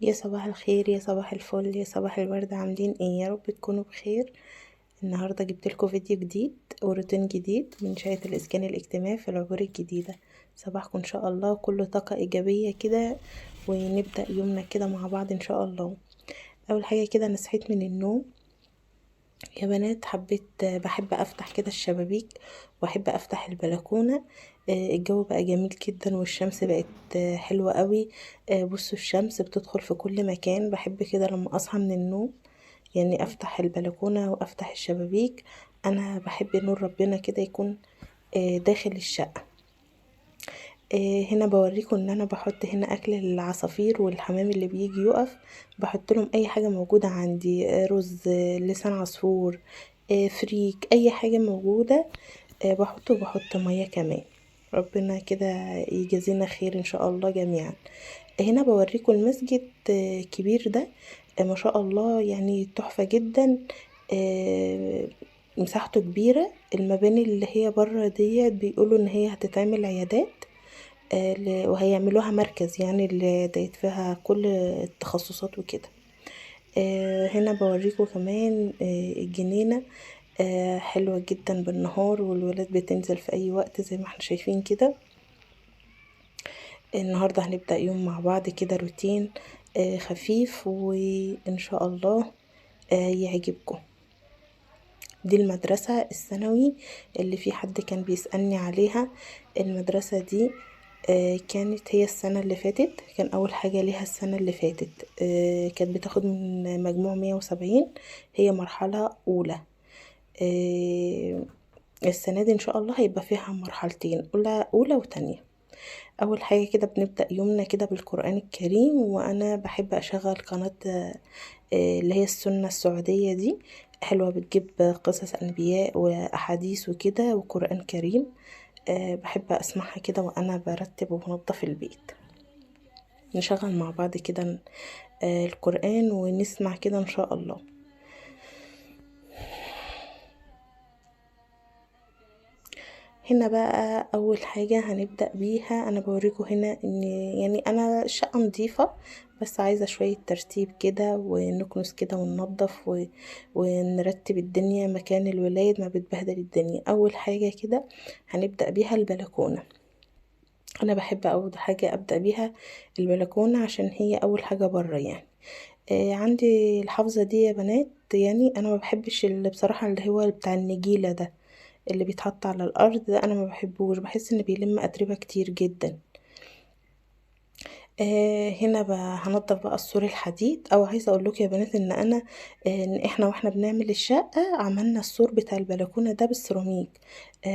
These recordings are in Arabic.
يا صباح الخير، يا صباح الفل، يا صباح الورد. عاملين ايه؟ يا رب تكونوا بخير. النهارده جبتلكوا فيديو جديد وروتين جديد من شقة الإسكان الاجتماعي في العبور الجديدة. صباحكم ان شاء الله كله طاقة إيجابية كده، ونبدأ يومنا كده مع بعض ان شاء الله. أول حاجة كده أنا صحيت من النوم يا بنات، بحب افتح كده الشبابيك واحب افتح البلكونه. الجو بقى جميل جدا والشمس بقت حلوه قوي. بصوا الشمس بتدخل في كل مكان. بحب كده لما اصحى من النوم يعني افتح البلكونه وافتح الشبابيك. انا بحب نور ربنا كده يكون داخل الشقه. هنا بوريكم ان انا بحط هنا اكل العصافير والحمام اللي بيجي يقف. بحط لهم اي حاجه موجوده عندي، رز، لسان عصفور، فريك، اي حاجه موجوده. بحط وبحط ميه كمان. ربنا كده يجازينا خير ان شاء الله جميعا. هنا بوريكم المسجد كبير ده. ما شاء الله يعني تحفه جدا. مساحته كبيره. المباني اللي هي بره ديت بيقولوا ان هي هتتعمل عيادات، وهيعملوها مركز يعني اللي دايت فيها كل التخصصات وكده. هنا بوريكم كمان الجنينة. حلوة جدا بالنهار، والولاد بتنزل في اي وقت زي ما احنا شايفين كده. النهاردة هنبدأ يوم مع بعض كده روتين خفيف وان شاء الله يعجبكم. دي المدرسة الثانوي اللي في حد كان بيسألني عليها. المدرسة دي كانت هي السنة اللي فاتت، كان أول حاجة ليها السنة اللي فاتت. كانت بتاخد من مجموع 170. هي مرحلة أولى. آه، السنة دي إن شاء الله هيبقى فيها مرحلتين، أولى وتانية. أول حاجة كده بنبدأ يومنا كده بالقرآن الكريم، وأنا بحب أشغل قناة اللي هي السنة السعودية دي. حلوة، بتجيب قصص أنبياء وأحاديث وكده وقرآن كريم. بحب أسمعها كده وأنا برتب وبنظف البيت. نشغل مع بعض كده القرآن ونسمع كده إن شاء الله. هنا بقى اول حاجة هنبدأ بيها، انا بوريكم هنا ان يعني انا الشقة نظيفة، بس عايزة شوية ترتيب كده ونكنس كده وننظف ونرتب الدنيا مكان الولاد ما بتبهدل الدنيا. اول حاجة كده هنبدأ بيها البلكونة. انا بحب اول حاجة ابدأ بيها البلكونة عشان هي اول حاجة بره يعني. عندي الحافظة دي يا بنات، يعني انا ما بحبش اللي بصراحة اللي هو بتاع النجيلة ده اللي بيتحط على الارض ده. انا ما بحبوش، بحس ان بيلم اتربه كتير جدا. هنا هنضف بقى السور الحديد. او عايزه اقول لكم يا بنات ان انا ان احنا واحنا بنعمل الشقه عملنا السور بتاع البلكونه ده بالسيراميك.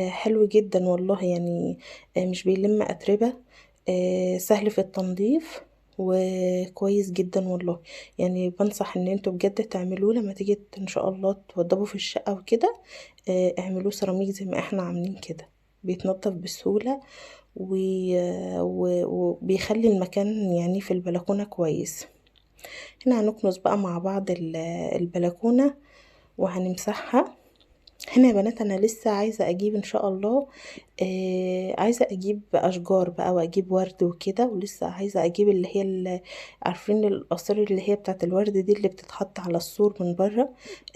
حلو جدا والله يعني. مش بيلم اتربه. سهل في التنظيف وكويس جدا والله. يعني بنصح ان انتوا بجد تعملوه لما تيجي ان شاء الله توضبوا في الشقه وكده. اعملوه سيراميك زي ما احنا عاملين كده. بيتنضف بسهوله وبيخلي المكان يعني في البلكونة كويس. هنا هنكنس بقى مع بعض البلكونة وهنمسحها. هنا يا بنات انا لسه عايزة اجيب ان شاء الله. عايزة اجيب اشجار بقى واجيب ورد وكده، ولسه عايزة اجيب اللي هي عارفين القصر اللي هي بتاعت الورد دي اللي بتتحط على السور من بره.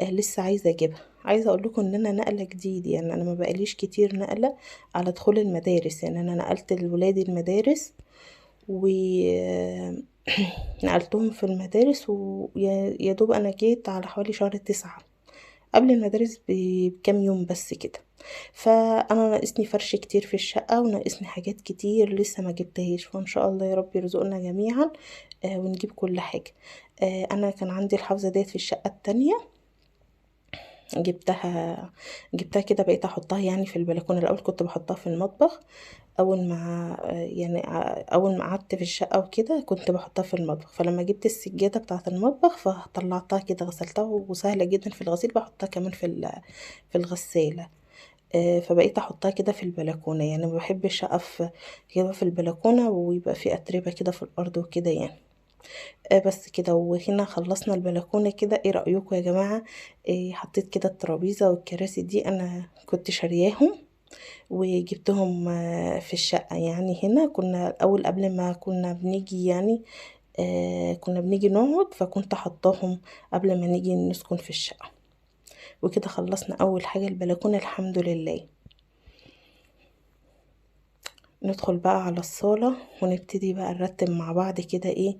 لسه عايزة اجيبها. عايزة اقول لكم ان انا نقلة جديد، يعني انا ما بقاليش كتير نقلة على دخول المدارس. يعني انا نقلت لولادي المدارس و نقلتهم في المدارس، ويا دوب انا جيت على حوالي شهر 9 قبل المدارس بكام يوم بس كده. فانا ناقصني فرش كتير في الشقة وناقصني حاجات كتير لسه ما جبتهاش، فان شاء الله يا رب يرزقنا جميعا ونجيب كل حاجة. انا كان عندي الحافظة ديت في الشقة التانية. جبتها كده بقيت احطها يعني في البلكونه. الاول كنت بحطها في المطبخ. اول ما يعني اول ما قعدت في الشقه وكده كنت بحطها في المطبخ. فلما جبت السجاده بتاعه المطبخ فطلعتها كده غسلتها، وسهله جدا في الغسيل. بحطها كمان في الغساله. فبقيت احطها كده في البلكونه. يعني ما بحبش اقف كده في البلكونه ويبقى في اتربه كده في الارض وكده يعني. بس كده. وهنا خلصنا البلكونة كده. ايه رأيكم يا جماعة؟ حطيت كده الترابيزة والكراسي دي انا كنت شارياهم وجبتهم في الشقة. يعني هنا كنا الاول قبل ما كنا بنيجي يعني كنا بنيجي نقعد، فكنت حطاهم قبل ما نيجي نسكن في الشقة. وكده خلصنا اول حاجة البلكونة الحمد لله. ندخل بقى على الصالة ونبتدي بقى نرتب مع بعض كده ايه.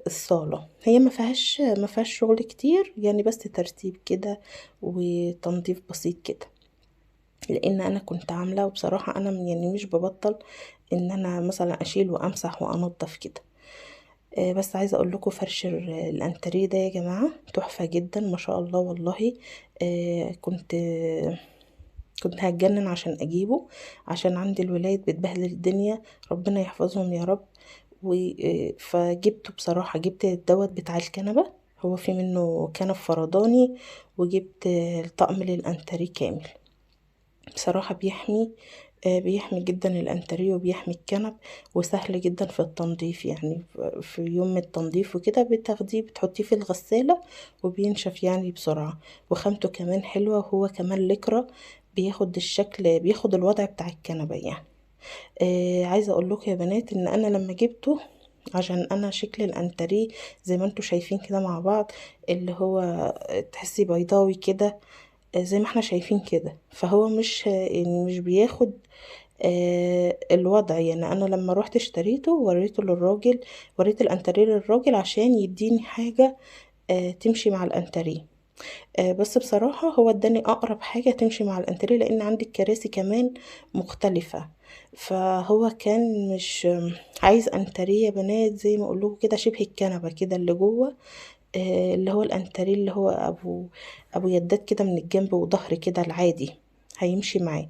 الصالة هي ما فيهاش شغل كتير يعني، بس ترتيب كده وتنظيف بسيط كده، لان انا كنت عاملة، وبصراحة انا يعني مش ببطل ان انا مثلا اشيل وامسح وانضف كده. بس عايزة اقول لكم فرش الانتريه ده يا جماعة تحفة جدا ما شاء الله والله. كنت هتجنن عشان اجيبه، عشان عندي الولاد بتبهدل الدنيا، ربنا يحفظهم يا رب. فجبته بصراحة، جبت الدوت بتاع الكنبة، هو في منه كنب فرداني، وجبت الطقم للانتريه كامل. بصراحة بيحمي جدا الانتريه وبيحمي الكنب، وسهل جدا في التنظيف يعني. في يوم التنظيف وكده بتاخديه بتحطيه في الغسالة وبينشف يعني بسرعة. وخامته كمان حلوة، وهو كمان لكرة، بياخد الشكل، بياخد الوضع بتاع الكنبة يعني. عايزة اقول لكم يا بنات ان انا لما جبته، عشان انا شكل الانتريه زي ما انتوا شايفين كده مع بعض، اللي هو تحسي بيضاوي كده، زي ما احنا شايفين كده، فهو مش يعني مش بياخد الوضع يعني. انا لما روحت اشتريته وريته للراجل، وريت الانتريه للراجل عشان يديني حاجة تمشي مع الانتريه. بس بصراحة هو اداني اقرب حاجة تمشي مع الانتريه، لان عندي الكراسي كمان مختلفة. فهو كان مش عايز انتريه يا بنات زي ما اقوله كده شبه الكنبة كده اللي جوه، اللي هو الانتريه اللي هو ابو يدات كده من الجنب وظهر كده العادي، هيمشي معاه.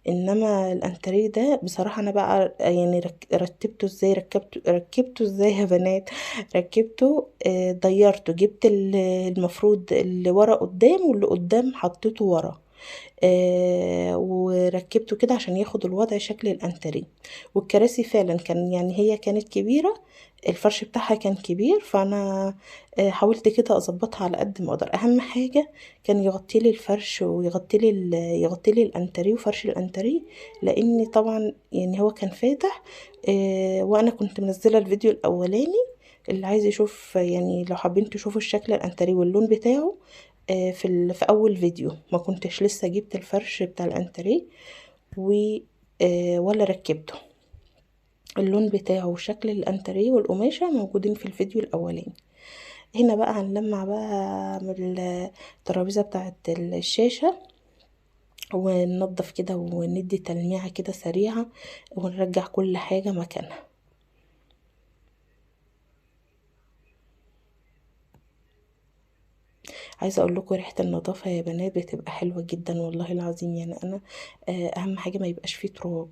انما الانتريه ده بصراحة انا بقى يعني رتبته ازاي، ركبته ازاي يا بنات. ركبته ضيرته، جبت المفروض اللي ورا قدام، واللي قدام حطيته ورا. وركبته كده عشان ياخد الوضع شكل الانتريه. والكراسي فعلا كان يعني هي كانت كبيرة، الفرش بتاعها كان كبير، فانا حاولت كده اظبطها على قد ما اقدر. اهم حاجة كان يغطي لي الفرش ويغطي لي يغطي لي الانتريه وفرش الانتريه، لان طبعا يعني هو كان فاتح. وانا كنت منزلة الفيديو الاولاني، اللي عايز يشوف يعني لو حابين تشوفوا الشكل الانتريه واللون بتاعه، في اول فيديو ما كنتش لسه جبت الفرش بتاع الانتريه و ولا ركبته. اللون بتاعه وشكل الانتريه والقماشة موجودين في الفيديو الاولاني. هنا بقى هنلمع بقى من الترابيزة بتاعت الشاشة، وننضف كده وندي تلميعة كده سريعة، ونرجع كل حاجة مكانها. عايزه اقول لكم ريحه النظافه يا بنات بتبقى حلوه جدا والله العظيم يعني. انا اهم حاجه ما يبقاش فيه تراب.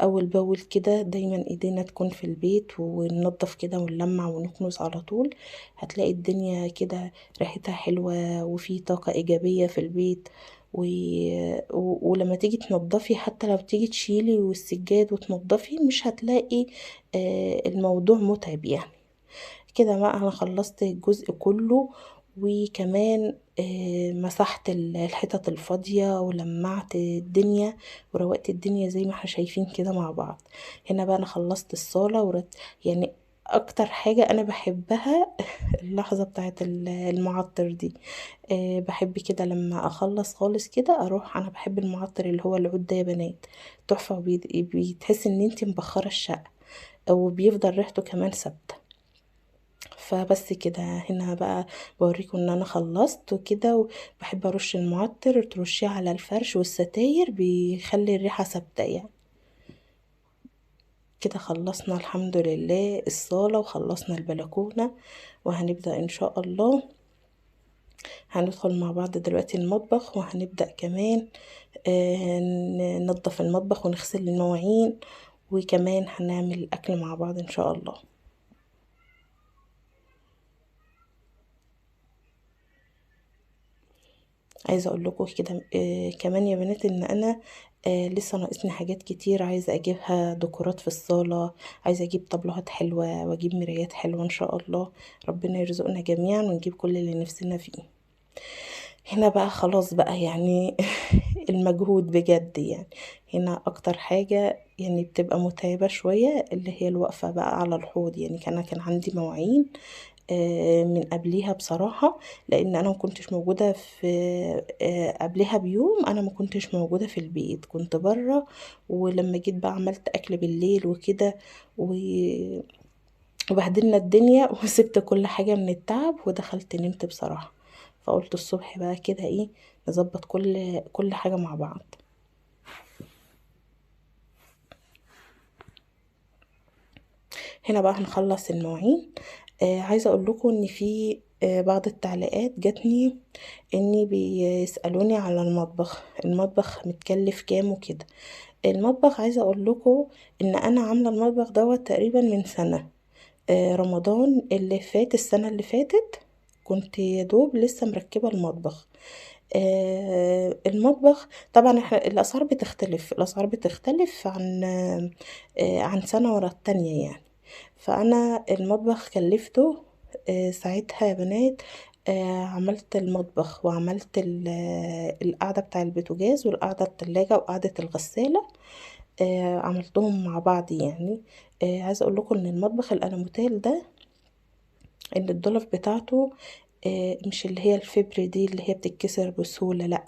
اول باول كده دايما ايدينا تكون في البيت وننضف كده ونلمع ونكنس على طول، هتلاقي الدنيا كده ريحتها حلوة وفي طاقة ايجابية في البيت. ولما تيجي تنضفي، حتى لو تيجي تشيلي والسجاد وتنضفي، مش هتلاقي الموضوع متعب يعني. كده بقى انا خلصت الجزء كله، وكمان مسحت الحتت الفاضية ولمعت الدنيا وروقت الدنيا زي ما احنا شايفين كده مع بعض. هنا بقى انا خلصت الصالة يعني اكتر حاجة انا بحبها اللحظة بتاعت المعطر دي. بحب كده لما اخلص خالص كده اروح، انا بحب المعطر اللي هو العود ده يا بنات، تحفة، بتحس ان انتي مبخرة الشقة، وبيفضل ريحته كمان ثابتة. فبس كده هنا بقى بوريكم ان انا خلصت وكده. وبحب ارش المعطر، ترشيه على الفرش والستاير بيخلي الريحة ثابتة يعني. كده خلصنا الحمد لله الصالة وخلصنا البلكونة، وهنبدأ ان شاء الله. هندخل مع بعض دلوقتي المطبخ، وهنبدأ كمان ننظف المطبخ ونغسل المواعين، وكمان هنعمل الأكل مع بعض إن شاء الله. عايزه اقول لكم كده كمان يا بنات ان انا لسه ناقصني حاجات كتير، عايزه اجيبها ديكورات في الصاله، عايزه اجيب طابلوهات حلوه واجيب مرايات حلوه ان شاء الله. ربنا يرزقنا جميعا ونجيب كل اللي نفسنا فيه. هنا بقى خلاص بقى يعني المجهود بجد يعني. هنا اكتر حاجة يعني بتبقى متعبة شوية اللي هي الوقفة بقى على الحوض. يعني كان عندي مواعين من قبليها بصراحة، لان انا ما كنتش موجودة في قبلها بيوم. انا ما كنتش موجودة في البيت، كنت برا. ولما جيت بقى عملت اكل بالليل وكده وبهدلنا الدنيا وسبت كل حاجة من التعب ودخلت نمت بصراحة. فقلت الصبح بقى كده ايه، نظبط كل حاجة مع بعض. هنا بقى هنخلص المواعين. عايزة اقول لكم ان في بعض التعليقات جاتني اني بيسألوني على المطبخ متكلف كام وكده. المطبخ عايزة اقول لكم ان انا عاملة المطبخ دوت تقريبا من سنة. رمضان اللي فات، السنة اللي فاتت كنت يا دوب لسه مركبة المطبخ. المطبخ طبعا احنا الاسعار بتختلف عن سنة ورا التانية يعني. فانا المطبخ كلفته ساعتها يا بنات. عملت المطبخ وعملت القعدة بتاع البوتاجاز والقعدة التلاجة وقعدة الغسالة. عملتهم مع بعض يعني. عايزة اقول لكم ان المطبخ الالموتيل ده، ان الضلف بتاعته مش اللي هي الفبر دي اللي هي بتتكسر بسهولة، لا.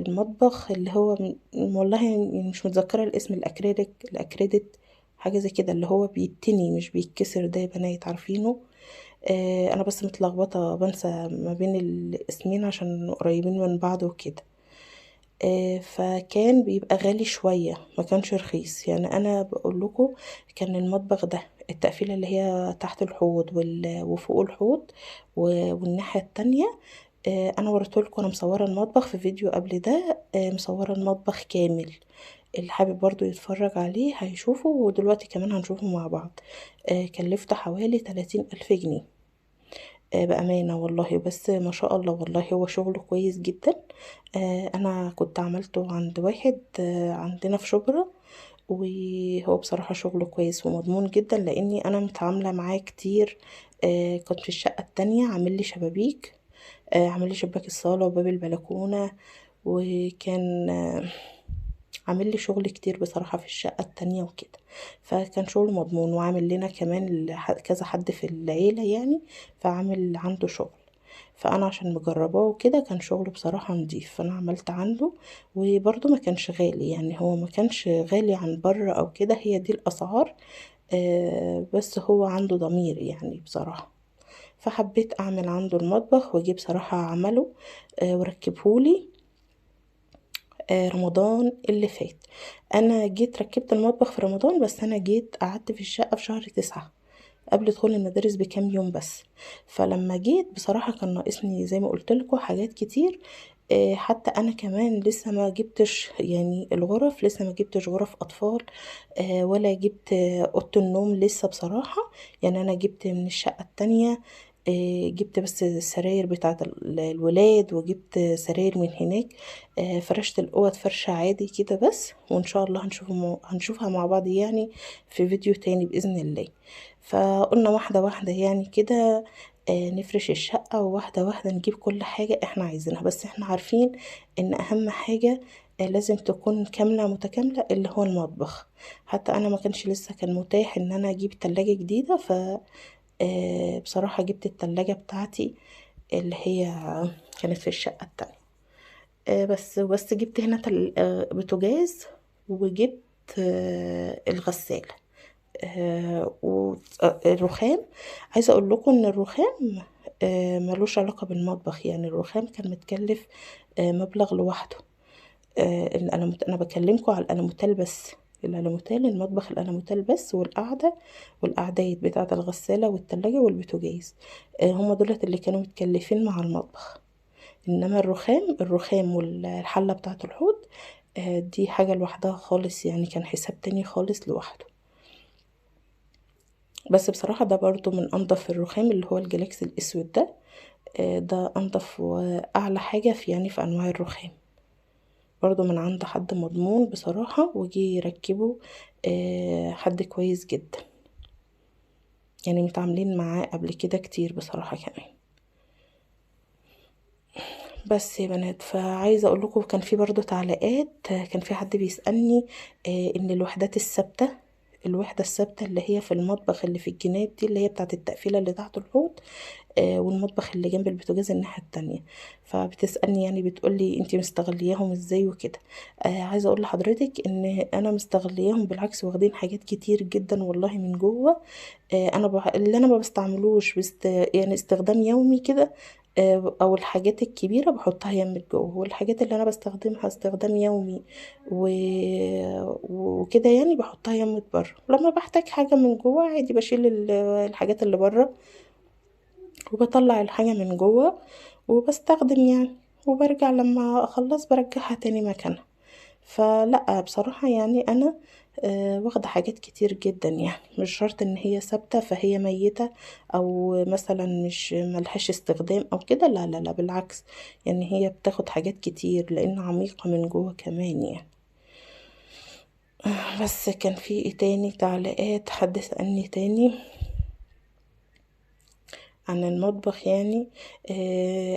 المطبخ اللي هو والله مش متذكرة الاسم، الاكريدت حاجة زي كده، اللي هو بيتني مش بيتكسر ده يا بنات، عارفينه. انا بس متلخبطة بنسى ما بين الاسمين عشان قريبين من بعض وكده. فكان بيبقى غالي شوية، ما كانش رخيص يعني. انا بقول لكم كان المطبخ ده التقفيلة اللي هي تحت الحوض وفوق الحوض والناحية التانية. انا وريتهولكم، انا مصورة المطبخ في فيديو قبل ده. مصورة المطبخ كامل. اللي حابب برضو يتفرج عليه هيشوفه، ودلوقتي كمان هنشوفه مع بعض. كلفته حوالي 30,000 جنيه. بأمانة والله. بس ما شاء الله والله هو شغله كويس جدا. انا كنت عملته عند واحد عندنا في شبرا. وهو بصراحة شغله كويس ومضمون جدا، لاني انا متعاملة معاه كتير. كنت في الشقة التانية عامل لي شبابيك. عامل لي شباك الصالة وباب البلكونة. وكان عامل لي شغل كتير بصراحة في الشقة التانية وكده. فكان شغل مضمون، وعامل لنا كمان كذا حد في العيلة يعني. فعامل عنده شغل. فانا عشان مجرباه وكده كان شغله بصراحة نضيف، فانا عملت عنده. وبرضه ما كانش غالي يعني، هو ما كانش غالي عن بره او كده، هي دي الاسعار. بس هو عنده ضمير يعني بصراحة. فحبيت اعمل عنده المطبخ واجي بصراحة عمله وركبهولي رمضان اللي فات. انا جيت ركبت المطبخ في رمضان، بس انا جيت قعدت في الشقة في شهر 9 قبل دخول المدارس بكام يوم بس. فلما جيت بصراحة كان ناقصني زي ما قلت لكم حاجات كتير. حتى انا كمان لسه ما جبتش يعني الغرف، لسه ما جبتش غرف اطفال. ولا جبت اوضه النوم لسه بصراحة. يعني انا جبت من الشقة التانية. جبت بس السراير بتاعت الولاد، وجبت سراير من هناك. فرشت الاوض فرشة عادي كده بس، وان شاء الله هنشوفها مع بعض يعني في فيديو تاني بإذن الله. فقلنا واحدة واحدة يعني كده. نفرش الشقة وواحدة واحدة نجيب كل حاجة احنا عايزينها. بس احنا عارفين ان اهم حاجة لازم تكون كاملة متكاملة، اللي هو المطبخ. حتى انا ما كانش لسه كان متاح ان انا اجيب تلاجة جديدة. بصراحة جبت التلاجة بتاعتي اللي هي كانت في الشقة التانية. بس جبت هنا بوتاجاز. وجبت الغسالة. والرخام. عايزة اقول لكم ان الرخام ملوش علاقة بالمطبخ يعني. الرخام كان متكلف مبلغ لوحده. انا بكلمكم على الالموتال بس. الالموتال المطبخ الالموتال بس، والقعدات بتاعة الغسالة والتلاجة والبوتاجاز. هما دولت اللي كانوا متكلفين مع المطبخ. انما الرخام والحلة بتاعة الحوض دي حاجة لوحدها خالص يعني، كان حساب تاني خالص لوحده. بس بصراحة ده برضو من انضف الرخام، اللي هو الجلاكس الاسود ده. ده انضف واعلى حاجة في يعني في انواع الرخام. برضو من عند حد مضمون بصراحة، وجي يركبه حد كويس جدا يعني. متعاملين معاه قبل كده كتير بصراحة كمان. بس يا بنات، فعايزه اقول لكم كان في برضو تعليقات، كان في حد بيسالني ان الوحدات الثابته، الوحده الثابته اللي هي في المطبخ اللي في الجناب دي، اللي هي بتاعه التقفيله اللي تحت الحوض، والمطبخ اللي جنب البوتاجاز الناحيه التانية، فبتسالني يعني بتقولي انتي مستغلياهم ازاي وكده. عايزه اقول لحضرتك ان انا مستغلياهم بالعكس، واخدين حاجات كتير جدا والله من جوه. اللي انا ما بستعملوش يعني استخدام يومي كده، او الحاجات الكبيره بحطها يمة جوه، والحاجات اللي انا بستخدمها استخدام يومي و... وكده يعني بحطها يمة بره. لما بحتاج حاجه من جوه عادي بشيل الحاجات اللي بره، وبطلع الحاجه من جوه وبستخدم يعني، وبرجع لما اخلص برجعها تاني مكانها. فلا بصراحة يعني أنا واخدة حاجات كتير جدا، يعني مش شرط ان هي ثابتة فهي ميتة، او مثلا مش ملهاش استخدام او كده، لا لا لا بالعكس، يعني هي بتاخد حاجات كتير لان عميقة من جوه كمان يعني. بس كان في ايه تاني تعليقات، حد سألني تاني عن المطبخ يعني.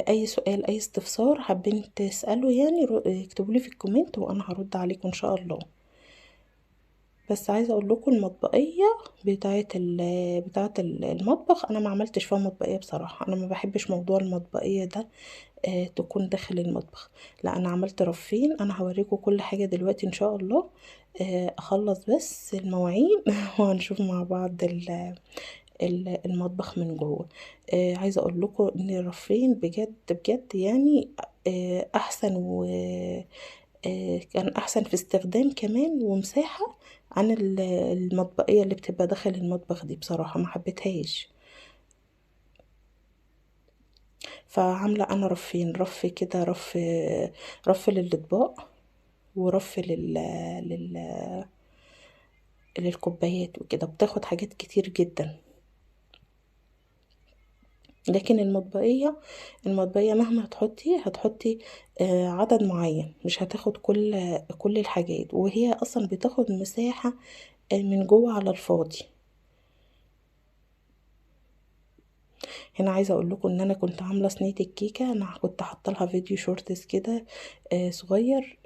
اي سؤال اي استفسار حابين تسألوا يعني اكتبوا لي في الكومنت وانا هرد عليكم ان شاء الله. بس عايزه اقول لكم المطبقيه بتاعه المطبخ انا ما عملتش فيها مطبقيه بصراحه، انا ما بحبش موضوع المطبقيه ده تكون داخل المطبخ. لا انا عملت رفين، انا هوريكم كل حاجه دلوقتي ان شاء الله. اخلص بس المواعين وهنشوف مع بعض المطبخ من جوه. عايزه اقول لكم ان الرفين بجد بجد يعني احسن، كان احسن في استخدام كمان ومساحة عن المطبقية اللي بتبقى داخل المطبخ دي، بصراحة ما حبيتهاش. فعاملة انا رفين، رف كده، رف للاطباق، ورف لل... للكوبايات وكده، بتاخد حاجات كتير جدا. لكن المطبقية مهما هتحطي عدد معين، مش هتاخد كل الحاجات، وهي اصلا بتاخد مساحة من جوه على الفاضي. هنا عايزه اقول لكم ان انا كنت عامله صينيه الكيكه، انا كنت حاطه لها فيديو شورتس كده صغير.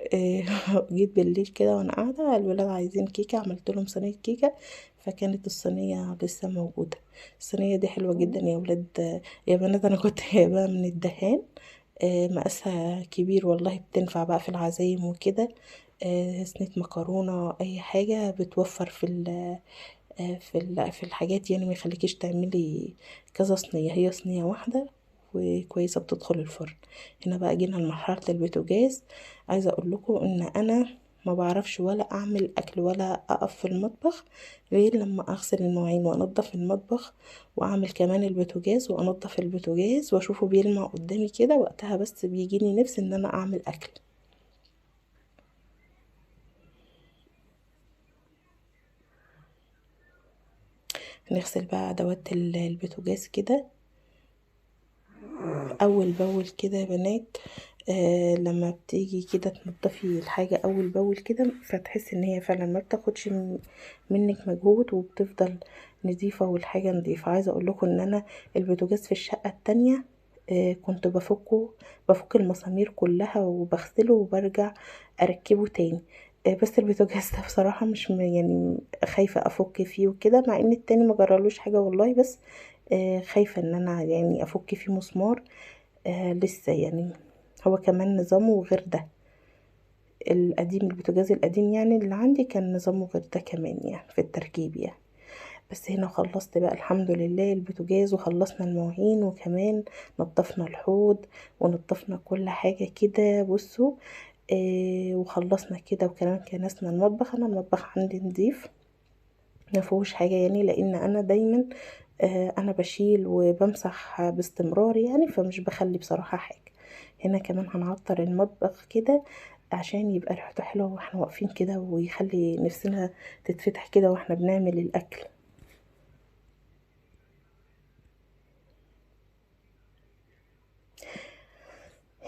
جيت بالليل كده وانا قاعده الولاد عايزين كيكه، عملت لهم صينيه كيكه، فكانت الصينيه لسه موجوده. الصينيه دي حلوه جدا يا ولاد، يا بنات، انا كنت جايباها من الدهان، مقاسها كبير والله، بتنفع بقى في العزايم وكده. صينيه مكرونه اي حاجه بتوفر في الحاجات يعني، ما يخليكيش تعملي كذا صينية، هي صينية واحدة وكويسة بتدخل الفرن. هنا بقى جينا لمرحلة البوتاجاز. عايزة اقول لكم ان انا ما بعرفش ولا اعمل اكل ولا اقف في المطبخ غير لما اغسل المواعين وانضف المطبخ، واعمل كمان البوتاجاز وانضف البوتاجاز واشوفه بيلمع قدامي كده، وقتها بس بيجيني نفس ان انا اعمل اكل. نغسل بقى ادوات البوتاجاز كده اول باول كده يا بنات. لما بتيجي كده تنضفي الحاجة اول باول كده، فتحس ان هي فعلا ما بتاخدش منك مجهود، وبتفضل نظيفة والحاجة نظيفة. عايزة اقول لكم ان انا البوتاجاز في الشقة التانية كنت بفك المسامير كلها وبغسله وبرجع اركبه تاني. بس البوتاجاز ده بصراحة مش يعني خايفة افك فيه وكده، مع ان التاني ما جرالوش حاجة والله، بس خايفة ان انا يعني افك فيه مسمار لسه يعني. هو كمان نظامه غير ده القديم، البوتاجاز القديم يعني اللي عندي كان نظامه غير ده كمان يعني في التركيب يعني. بس هنا خلصت بقى الحمد لله البوتاجاز، وخلصنا المواعين، وكمان نضفنا الحوض ونضفنا كل حاجة كده، بصوا. وخلصنا كده، وكمان كنسنا المطبخ. انا المطبخ عندي نضيف ما فيهوش حاجة يعني، لان انا دايما انا بشيل وبمسح باستمرار يعني، فمش بخلي بصراحة حاجة. هنا كمان هنعطر المطبخ كده عشان يبقى ريحته حلوة واحنا واقفين كده، ويخلي نفسنا تتفتح كده واحنا بنعمل الاكل.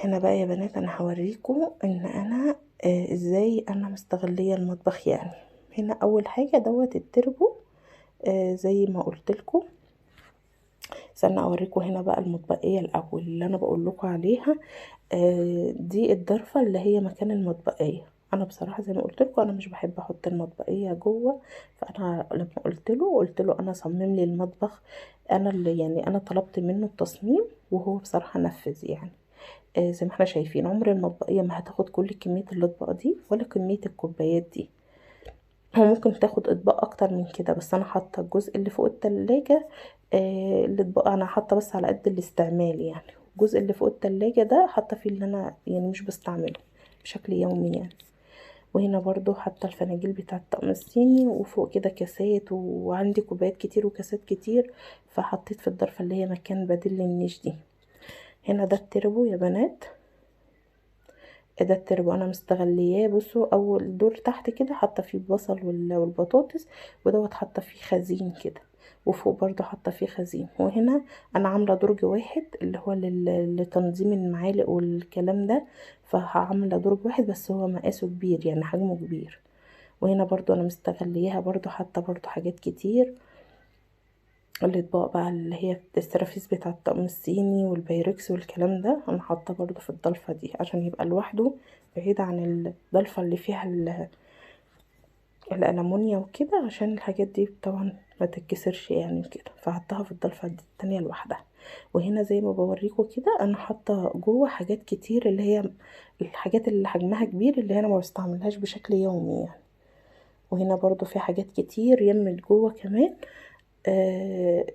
هنا بقى يا بنات انا هوريكم ان انا ازاي انا مستغلية المطبخ يعني. هنا اول حاجة دوت التربو، زي ما قلت لكم استنى اوريكم هنا بقى المطبقيه الاول اللي انا بقول لكم عليها. دي الضرفه اللي هي مكان المطبقيه. انا بصراحه زي ما قلت لكم انا مش بحب احط المطبقيه جوه، فانا لما قلت له انا صمم لي المطبخ. انا اللي يعني انا طلبت منه التصميم وهو بصراحه نفذ يعني. زي ما احنا شايفين عمر المطبقيه ما هتاخد كل كميه الاطباق دي ولا كميه الكوبايات دي. هو ممكن تاخد اطباق اكتر من كده، بس انا حاطه الجزء اللي فوق التلاجة. الاطباق انا حاطه بس على قد الاستعمال يعني. الجزء اللي فوق التلاجة ده حاطه فيه اللي انا يعني مش بستعمله بشكل يومي يعني. وهنا برضو حاطه الفناجيل بتاعه الطقم الصيني، وفوق كده كاسات، وعندي كوبايات كتير وكاسات كتير، فحطيت في الضرفه اللي هي مكان بديل للنيش دي. هنا ده التربو يا بنات. ده التربو انا مستغلياه. بصوا اول دور تحت كده حاطه فيه البصل والبطاطس، ودوت حاطه فيه خزين كده، وفوق برضو حاطه فيه خزين. وهنا انا عامله درج واحد اللي هو لتنظيم المعالق والكلام ده، فعامله درج واحد بس هو مقاسه كبير يعني حجمه كبير. وهنا برضو انا مستغليها برضو حاطه برضو حاجات كتير. الاطباق بقى اللي هي السرافيس بتاع الطقم الصيني والبايركس والكلام ده انا حاطه برضو في الضلفه دي عشان يبقى لوحده بعيد عن الضلفه اللي فيها الالمونيا وكده، عشان الحاجات دي طبعا ما تتكسرش يعني كده، فحطها في الضلفه دي التانية لوحدها. وهنا زي ما بوريكم كده انا حاطه جوه حاجات كتير اللي هي الحاجات اللي حجمها كبير اللي انا ما بستعملهاش بشكل يومي يعني. وهنا برضو في حاجات كتير يمت جوه كمان.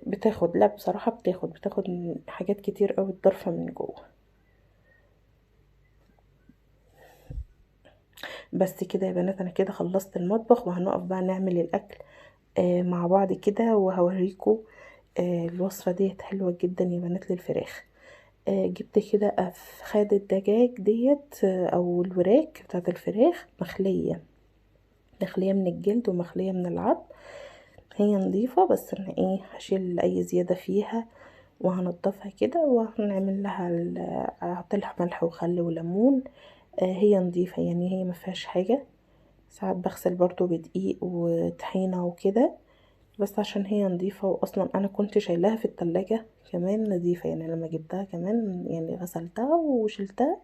بتاخد، لا بصراحة بتاخد حاجات كتير قوي الضرفة من جوه. بس كده يا بنات انا كده خلصت المطبخ، وهنقف بقى نعمل الاكل مع بعض كده، وهوريكم. الوصفة ديت حلوة جدا يا بنات للفراخ. جبت كده افخاد الدجاج ديت او الوراك بتاعت الفراخ مخلية من الجلد ومخلية من العظم. هي نظيفة بس انا هشيل اي زيادة فيها، وهنضفها كده وهنعمل لها احط لها ملح وخل وليمون. هي نظيفة يعني هي ما فيهاش حاجة. ساعات بغسل برضو بدقيق وطحينة وكده، بس عشان هي نظيفة. واصلا انا كنت شايلاها في التلاجة كمان نظيفة يعني، لما جبتها كمان يعني غسلتها وشلتها.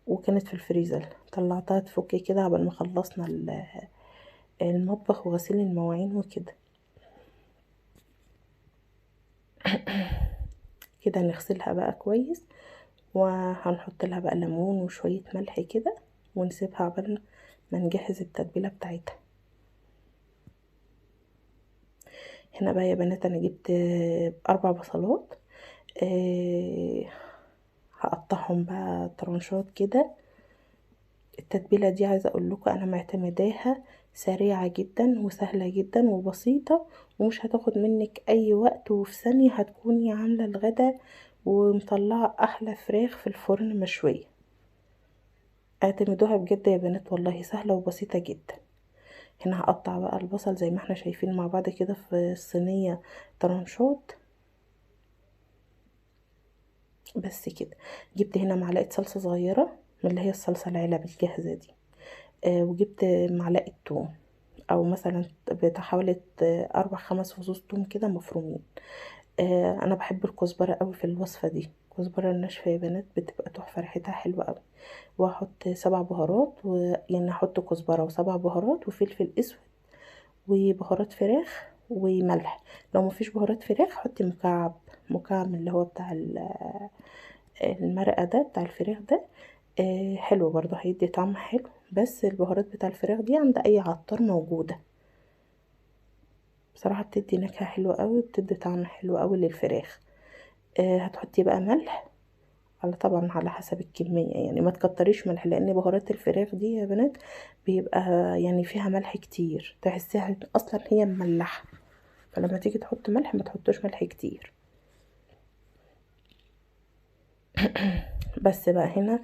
وكانت في الفريزر طلعتها تفك كده قبل ما خلصنا المطبخ وغسيل المواعين وكده. كده نغسلها بقى كويس، وهنحط لها بقى ليمون وشوية ملح كده، ونسيبها عبال ما نجهز التتبيلة بتاعتها. هنا بقى يا بنات انا جبت 4 بصلات. آه، هقطعهم بقى طرنشات كده. التتبيلة دي عايزة اقول لكم انا معتمداها، سريعة جدا وسهلة جدا وبسيطة، ومش هتاخد منك اي وقت، وفي ثانية هتكوني عاملة الغدا ومطلعة احلى فراخ في الفرن مشوية. اعتمدوها بجد يا بنات، والله سهلة وبسيطة جدا. هنا هقطع بقى البصل زي ما احنا شايفين مع بعض كده في الصينية طرنشات. بس كده. جبت هنا معلقة صلصة صغيرة من اللي هي الصلصة العلب الجاهزة دي. وجبت معلقة توم، او مثلا بتاع حوالي 4 5 فصوص توم كده مفرومين. انا بحب الكزبرة قوي في الوصفة دي. الكزبرة الناشفة يا بنات بتبقى تحفة، ريحتها حلوة قوي. وهحط 7 بهارات، ويعني هحط كزبرة و7 بهارات وفلفل اسود وبهارات فراخ وملح. لو مفيش بهارات فراخ حطي مكعب من اللي هو بتاع المرقة ده بتاع الفراخ ده. حلو برضو هيدي طعم حلو، بس البهارات بتاع الفراخ دي عند اي عطار موجودة. بصراحة بتدي نكهة حلوة قوي، بتدي طعم حلو قوي للفراخ. هتحطي بقى ملح، على طبعا على حسب الكمية يعني، ما تكتريش ملح، لان بهارات الفراخ دي يا بنات بيبقى يعني فيها ملح كتير، تحسيها اصلا هي مملحة، فلما تيجي تحط ملح ما تحطوش ملح كتير. بس بقى هنا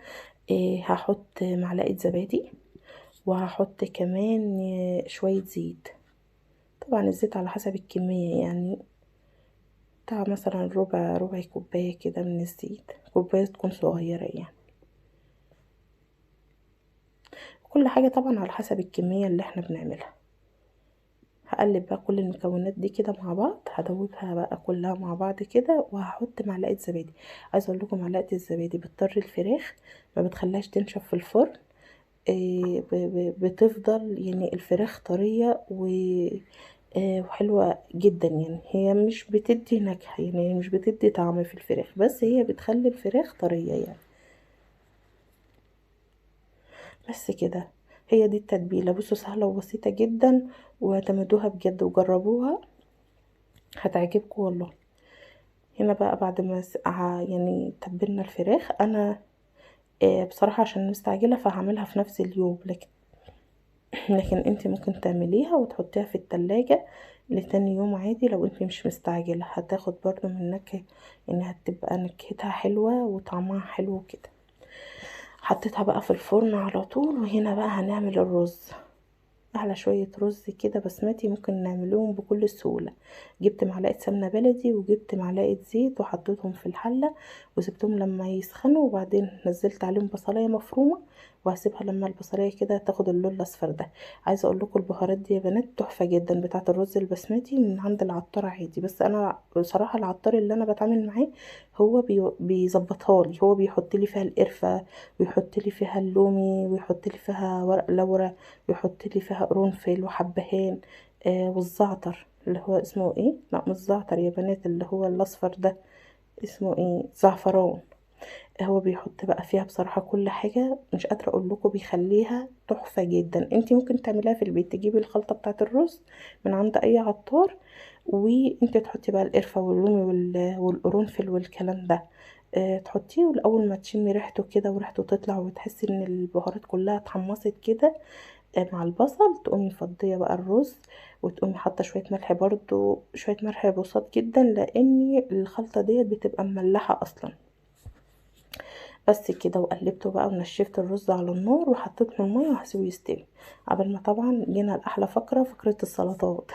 هحط معلقة زبادي، وهحط كمان شوية زيت. طبعا الزيت على حسب الكمية يعني، بتاع مثلا ربع كوباية كده من الزيت، كوباية تكون صغيرة يعني. كل حاجة طبعا على حسب الكمية اللي احنا بنعملها. هقلب بقى كل المكونات دي كده مع بعض، هدوبها بقى كلها مع بعض كده، وهحط معلقه زبادي. عايزه اقول لكم معلقه الزبادي بتطري الفراخ، ما بتخليهاش تنشف في الفرن. بتفضل يعني الفراخ طريه وحلوه جدا. يعني هي مش بتدي نكهه، يعني مش بتدي طعم في الفراخ، بس هي بتخلي الفراخ طريه يعني. بس كده، هي دي التتبيله. بصوا سهله وبسيطه جدا، واعتمدوها بجد وجربوها، هتعجبكم والله. هنا بقى بعد ما يعني تبلنا الفراخ، انا بصراحة عشان مستعجلة فهعملها في نفس اليوم، لكن انت ممكن تعمليها وتحطيها في التلاجة لتاني يوم عادي. لو انت مش مستعجلة هتاخد برضو منك، انها تبقى نكهتها حلوة وطعمها حلو كده. حطيتها بقى في الفرن على طول. وهنا بقى هنعمل الرز. احلى شوية رز كده بسمتي ممكن نعملهم بكل سهولة. جبت معلقة سمنة بلدي وجبت معلقة زيت وحطيتهم في الحلة وسبتهم لما يسخنوا، وبعدين نزلت عليهم بصلاية مفرومة، وهسيبها لما البصلاية كده تاخد اللون الاصفر ده. عايزة اقول لكم البهارات دي يا بنات تحفة جدا، بتاعة الرز البسمتي من عند العطار عادي. بس انا بصراحة العطار اللي انا بتعامل معاه هو بيظبطها لي. هو بيحط لي فيها القرفة، ويحط لي فيها اللومي، ويحط لي فيها ورق لورا، ويحط لي فيها قرنفل وحبهان. والزعتر اللي هو اسمه ايه، لا مش زعتر يا بنات، اللي هو الاصفر ده اسمه ايه، زعفران. هو بيحط بقى فيها بصراحة كل حاجة، مش قادرة اقول لكم، بيخليها تحفة جدا. انتي ممكن تعمليها في البيت، تجيبي الخلطة بتاعة الرز من عند اي عطار، وانتي تحطي بقى القرفة واللومي والقرنفل والكلام ده. تحطيه، واول ما تشمي ريحته كده وريحته تطلع وتحسي ان البهارات كلها اتحمصت كده مع البصل، تقومي مفضيه بقى الرز، وتقومي حاطه شويه ملح، برضو شويه ملح بسيط جدا، لان الخلطه ديت بتبقى مملحه اصلا. بس كده، وقلبته بقى ونشفت الرز على النار وحطيت له الميه وهسيبه يستوي. قبل ما طبعا جينا لاحلى فقره، فقره السلطات.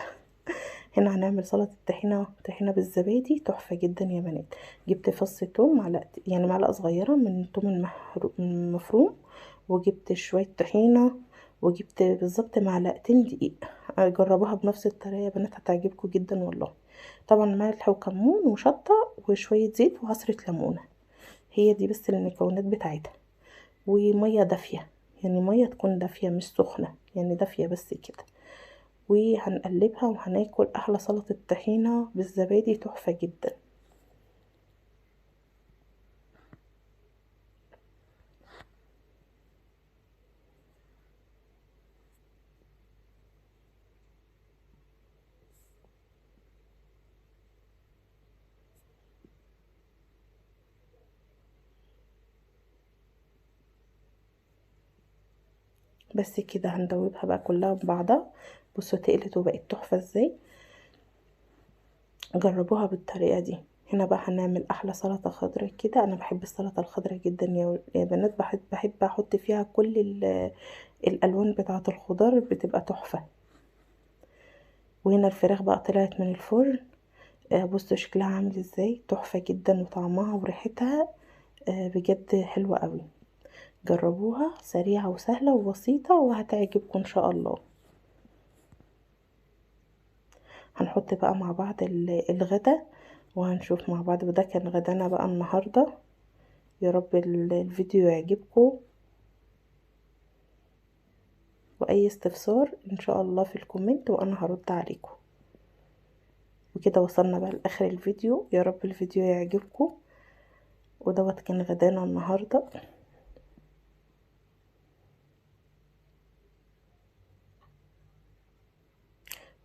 هنا هنعمل سلطه طحينه، طحينه بالزبادي تحفه جدا يا بنات. جبت فص توم، معلقه يعني معلقه صغيره من التوم المفروم، وجبت شويه طحينه، وجبت بالظبط معلقتين دقيق. جربوها بنفس الطريقه يا بنات هتعجبكم جدا والله. طبعا ملح وكمون وشطه وشويه زيت وعصره ليمونه. هي دي بس المكونات بتاعتها. وميه دافيه، يعني ميه تكون دافيه مش سخنه، يعني دافيه بس كده. وهنقلبها وهناكل احلى سلطة طحينة بالزبادي تحفة جدا. بس كده هندوبها بقى كلها ببعضها. بصوا تقلت وبقت تحفة ازاي. جربوها بالطريقة دي. هنا بقى هنعمل احلى سلطة خضراء كده. انا بحب السلطة الخضراء جدا يا بنات، بحب احط فيها كل الالوان بتاعة الخضار، بتبقى تحفة. وهنا الفراخ بقى طلعت من الفرن. بصوا شكلها عامل ازاي، تحفة جدا، وطعمها وريحتها بجد حلوة قوي. جربوها، سريعة وسهلة وبسيطة وهتعجبكم ان شاء الله. هنحط بقى مع بعض الغدا، وهنشوف مع بعض. وده كان غدانا بقى النهاردة. يا رب الفيديو يعجبكم، واي استفسار ان شاء الله في الكومنت وانا هرد عليكم. وكده وصلنا بقى لاخر الفيديو. يا رب الفيديو يعجبكم. ودوت كان غدانا النهاردة.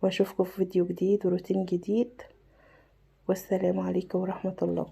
واشوفكم في فيديو جديد وروتين جديد. والسلام عليكم ورحمة الله.